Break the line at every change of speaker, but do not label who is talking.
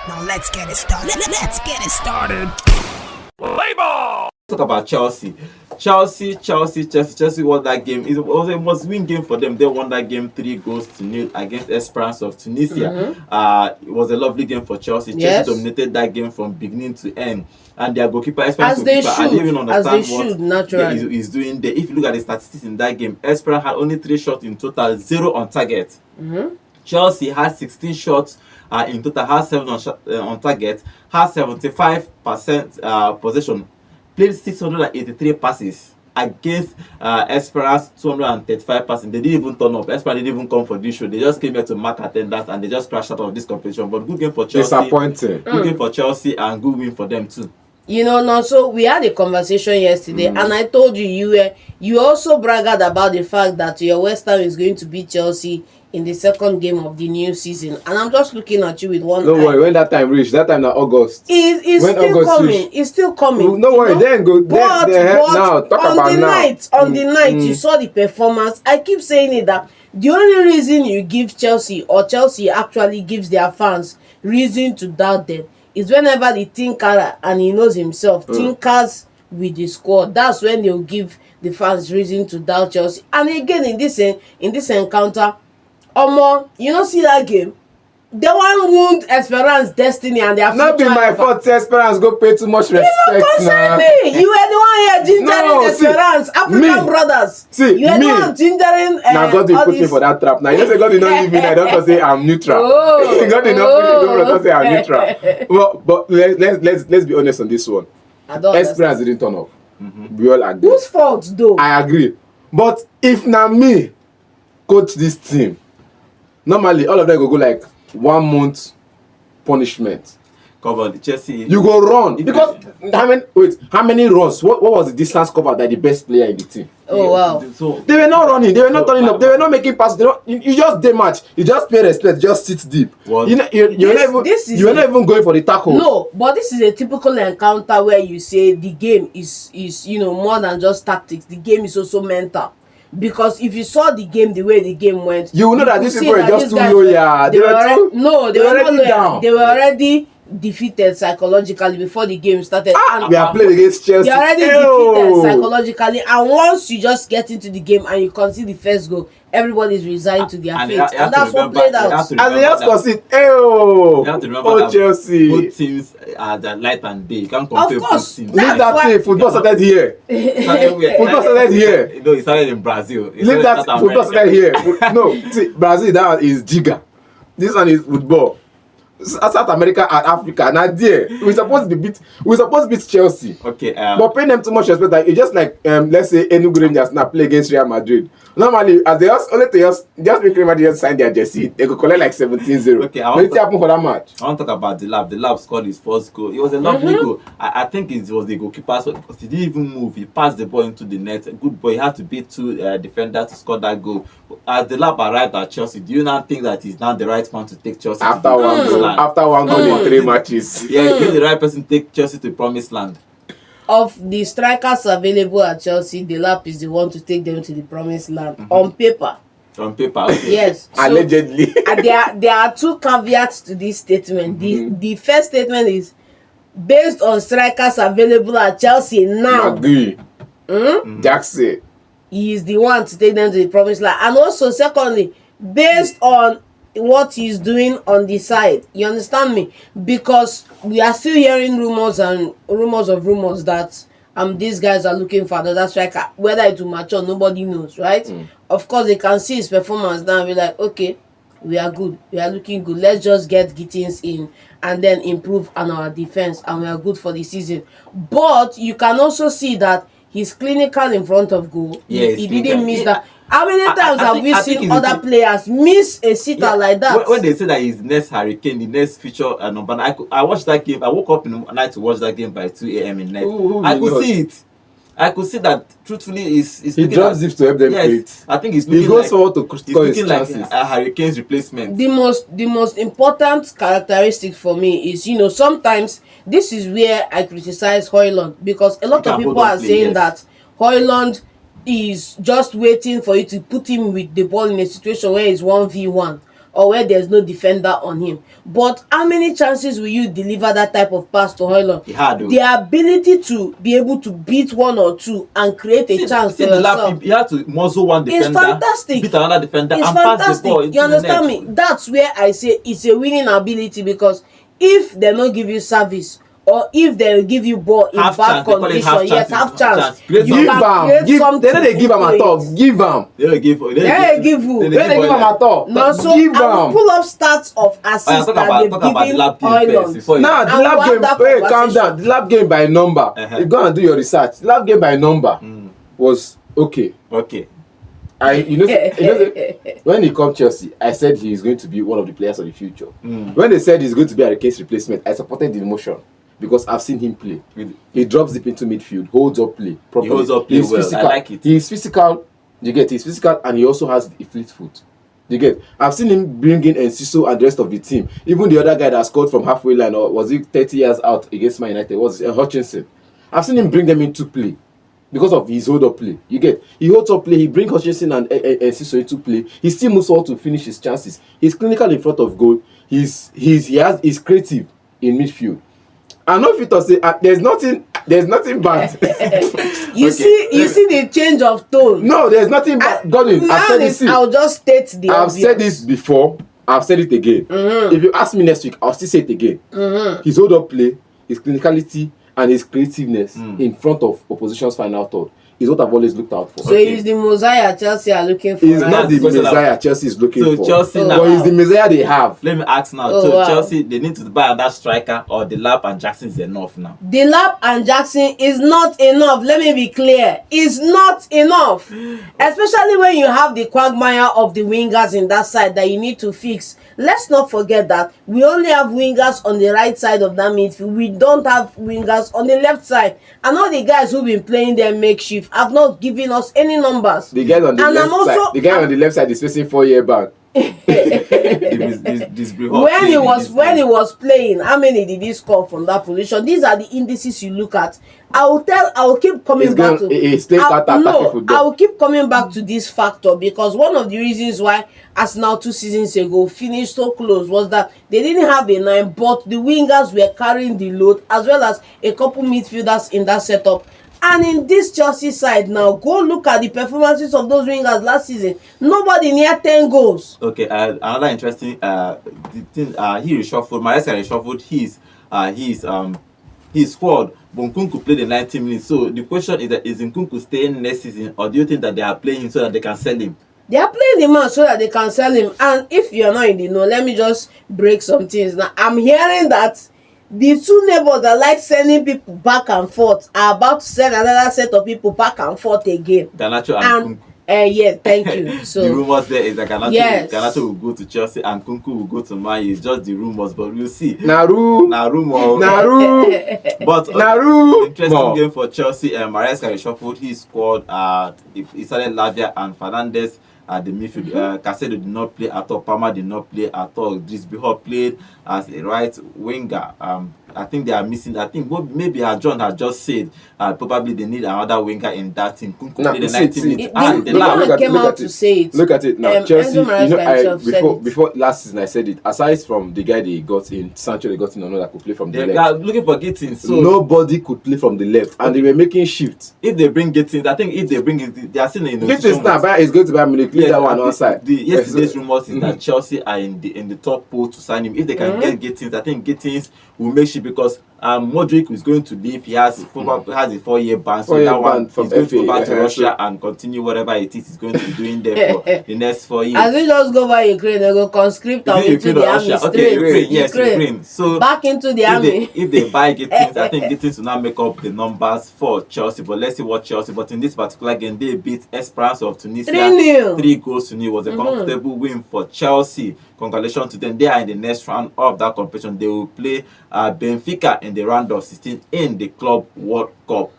Now let's get it started. Let's get it started.
Play ball!
Talk about Chelsea. Chelsea won that game. It was a must-win game for them. They won that game 3-0 against Esperance of Tunisia. It was a lovely game for Chelsea.
Yes.
Chelsea dominated that game from beginning to end. And their goalkeeper, Esperance
As they
goalkeeper, I
should.
didn't even understand
As they
what
should, naturally.
he's doing there. If you look at the statistics in that game, Esperance had only 3 shots in total, 0 on target. Chelsea had 16 shots in total, had 7 on target, had 75% possession, played 683 passes against Esperance 235 passes. They didn't even turn up. Esperance didn't even come for this show. They just came here to mark attendance and they just crashed out of this competition. But good game for Chelsea.
Disappointing.
Good game for Chelsea and good win for them too.
You know, now, so we had a conversation yesterday, and I told you you also bragged about the fact that your West Ham is going to beat Chelsea in the second game of the new season, and I'm just looking at you with one
Don't
eye.
worry, when that time reach, that time na August.
It's
When
still
August
coming.
reach.
It's still coming.
No worry,
you know?
then go.
But
Now talk
on
about
the
now.
night, you saw the performance. I keep saying it that the only reason you give Chelsea, or Chelsea actually gives their fans reason to doubt them, is whenever the tinker, and he knows himself, tinkers with the squad. That's when they'll give the fans reason to doubt Chelsea. And again, in this encounter, you don't see that game. They want wound Esperance destiny and their
Not be
future
my
ever.
fault. Esperance go pay too much respect
You don't concern
now.
me. You were the one here gingering
No, see,
Esperance, African
me.
brothers.
See,
you were
me.
the one gingering.
Now God did
all
put me
this-
for that trap. Now you know say God did not leave me. I don't say I'm neutral.
Oh,
God did not put me for say I'm neutral. But let's be honest on this one.
I don't
Esperance
understand.
didn't turn up. We all agree.
Whose fault though?
I agree. But if na me coach this team, normally all of them go like 1 month punishment.
Cover the Chelsea.
You go run because how many runs? What was the distance covered by the best player in the team?
Oh wow.
So
They were not running. They were not turning up. They were not making passes. You just dey match. You just pay respect. Just sit deep.
What?
You're not even going for the tackle.
No, but this is a typical encounter where you say the game is more than just tactics. The game is also mental. Because if you saw the game, the way the game went,
You will know that
could
these
see
people were
that
just
these
too
guys
loyal. They were too.
No, they
they
were
were
not
already
loyal.
down.
They were already defeated psychologically before the game started.
We are playing against Chelsea.
You're already defeated psychologically, and once you just get into the game and you concede the first goal, everybody's resigned to their
and
fate,
you have
and that's what played out.
As they just concede,
You have to remember that
Chelsea.
both teams are the light and day. You can't compare both
course.
teams.
Leave
That's
that
why-
thing. Football started here. Football started here.
No, it started in Brazil. It
Leave
started
that.
South
Football
America.
started here. No, see, Brazil, that one is Giga. This one is football. South America and Africa. Now there, we supposed to beat Chelsea.
Okay.
But paying them too much respect, like it's just like let's say Enugu Rangers now play against Real Madrid. Normally, as they just make Real Madrid just sign their jersey, they could collect like 17-0.
Okay,
But it happened for that match.
I want to talk about delap. Delap scored his first goal. It was a lovely goal. I think it was the goalkeeper's fault because he didn't even move. He passed the ball into the net. A good boy. He had to beat 2 defenders to score that goal. As delap arrived at Chelsea, do you now think that he's now the right man to take Chelsea
After
to the
one
promised
goal,
land?
after one goal in 3 matches.
Yeah, he's the right person to take Chelsea to the promised land.
Of the strikers available at Chelsea, delap is the one to take them to the promised land on paper.
On paper. Okay.
Yes. So,
Allegedly.
there are 2 caveats to this statement. The first statement is based on strikers available at Chelsea now.
Agree. Jackson.
He is the one to take them to the promised land. And also, secondly, based on what he's doing on the side. You understand me? Because we are still hearing rumors that these guys are looking for another striker. Whether it will mature, nobody knows, right? Of course, they can see his performance now and be like, okay, we are good. We are looking good. Let's just get Gittins in and then improve on our defense, and we are good for the season. But you can also see that he's clinical in front of goal.
Yeah,
he didn't miss
yeah.
that. How many times have we
I think
seen
he's
other players miss a sitter like that?
When they say that he's the next Hurricane, the next future number, I watched that game. I woke up in the night to watch that game by 2 a.m. in night. I could see it. I could see that truthfully
he drops zips to help them create.
I think he's looking
He goes
like,
forward to
he's
score his
looking like
chances.
a Hurricane's replacement.
The most important characteristic for me is, sometimes this is where I criticize Højlund, because a lot
He
of
can
people
hold on
are
play,
saying
yes.
that Højlund is just waiting for you to put him with the ball in a situation where it's 1v1, or where there's no defender on him. But how many chances will you deliver that type of pass to Højlund?
He had
The ability to be able to beat one or two and create a chance for yourself.
He had to muzzle one defender,
It's fantastic.
beat another defender,
It's
and pass the
fantastic.
ball into
You understand
the
me?
net.
That's where I say it's a winning ability, because if they don't give you service, or if they give you ball in
Half
bad
chance, they call it
condition,
half
yes,
chance,
half chance.
Create
You
Give
something.
can
am.
create
Give.
something
They don't dey give am at
into
all.
it.
Give am.
They don't give.
They give you.
They don't give am at all.
No, so
Give
I will
am.
pull up stats of assists
talk
that
about
they've
the
given
lap game first
Højlund.
before you.
Now the
And
lap
what
game.
that
Wait, calm
conversation-
down. The lap game by number. You go and do your research. The lap game by number was okay.
Okay.
When he come Chelsea, I said he is going to be one of the players of the future. When they said he's going to be a case replacement, I supported the emotion because I've seen him play. He drops deep into midfield, holds up play properly.
He holds up play
He's
well.
physical.
I like it.
He's physical. You get? He's physical, and he also has a fleet foot. You get? I've seen him bring in Enzo and the rest of the team. Even the other guy that scored from halfway line, or was he 30 years out against Man United? Was Hutchinson? I've seen him bring them into play because of his hold up play. You get? He holds up play. He brings Hutchinson and Enzo into play. He still moves forward to finish his chances. He's clinical in front of goal. He's creative in midfield. I know if it was say there's nothing bad.
You see the change of tone.
No, there's nothing bad. Godwin, I've said this.
I'll just state the
I've
obvious.
said this before. I've said it again. If you ask me next week, I'll still say it again. His hold up play, his clinicality, and his creativeness in front of opposition's final third is what I've always looked out for.
So he's the Messiah Chelsea are looking for.
He's
right?
not the
That's
Messiah Chelsea is looking
So
for.
Chelsea
Oh,
now.
But he's the Messiah they have.
Let me ask now.
Oh,
so
wow.
Chelsea, they need to buy that striker, or delap and Jackson is enough now.
Delap and Jackson is not enough. Let me be clear. It's not enough. Especially when you have the quagmire of the wingers in that side that you need to fix. Let's not forget that we only have wingers on the right side of that midfield. We don't have wingers on the left side. And all the guys who've been playing their makeshift have not given us any numbers.
The guy on the
And
left
I'm also-
side. The guy on the left side is facing 4-year ban.
When he was playing, how many did he score from that position? These are the indices you look at. I will keep coming back to.
He's playing counter-attacking football.
I will keep coming back to this factor, because one of the reasons why Arsenal 2 seasons ago finished so close was that they didn't have a 9, but the wingers were carrying the load, as well as a couple midfielders in that setup. And in this Chelsea side now, go look at the performances of those wingers last season. Nobody near 10 goals.
Okay, another interesting the thing, he reshuffled. Maresca reshuffled his squad. But Nkunku played the 90 minutes. So the question is that is Nkunku staying next season, or do you think that they are playing him so that they can sell him?
They are playing the man so that they can sell him. And if you're not in the know, let me just break some things. Now, I'm hearing that the two neighbors that like sending people back and forth are about to send another set of people back and forth again.
Garnacho and Nkunku.
Yes, thank you. So
The rumors there is that
Yes.
Garnacho will go to Chelsea and Nkunku will go to Man U. It's just the rumors, but we'll see.
Naru.
But
Naru.
interesting game for Chelsea. Maresca reshuffled his squad. He started Lavia and Fernandes at the midfield. Caicedo did not play at all. Palmer did not play at all. Drisbiho played as a right winger. I think they are missing. I think maybe John had just said probably they need another winger in that team. Kunku
Nah,
played the
see,
90
see.
minutes.
The
And the
man
lab.
Look at
came
it, look
out
at
to
it.
say it.
Look at it now. Chelsea,
Enzo Maresca himself said it.
before last season I said it. Aside from the guy they got in, Sancho they got in another that could play from the
They
left.
are looking for Gittins. So
Nobody could play from the left, and they were making shifts.
if they bring Gittins, I think if they bring it, they are still in
This is now is going to buy Munich. Leave that one outside.
Yesterday's rumors is that Chelsea are in the top pool to sign him. If they can get Gittins, I think Gittins will make sure, because Modric is going to leave. He has probably has a 4-year ban, so
4-year
that one
ban from
he's going to go
FA,
back to
so-
Russia and continue whatever it is he's going to be doing there for the next 4 years.
As we just go by Ukraine, they go conscript
Is
and
it
into
Ukraine
the
or
army
Russia?
straight.
Okay, Ukraine, yes, Ukraine. So
Back into the army.
if they buy Gittins, I think Gittins will now make up the numbers for Chelsea. But let's see what Chelsea. But in this particular game, they beat Esperance of Tunisia
3-0.
3 goals to nil. Was a comfortable win for Chelsea. Congratulations to them. They are in the next round of that competition. They will play Benfica in the round of 16 in the Club World Cup.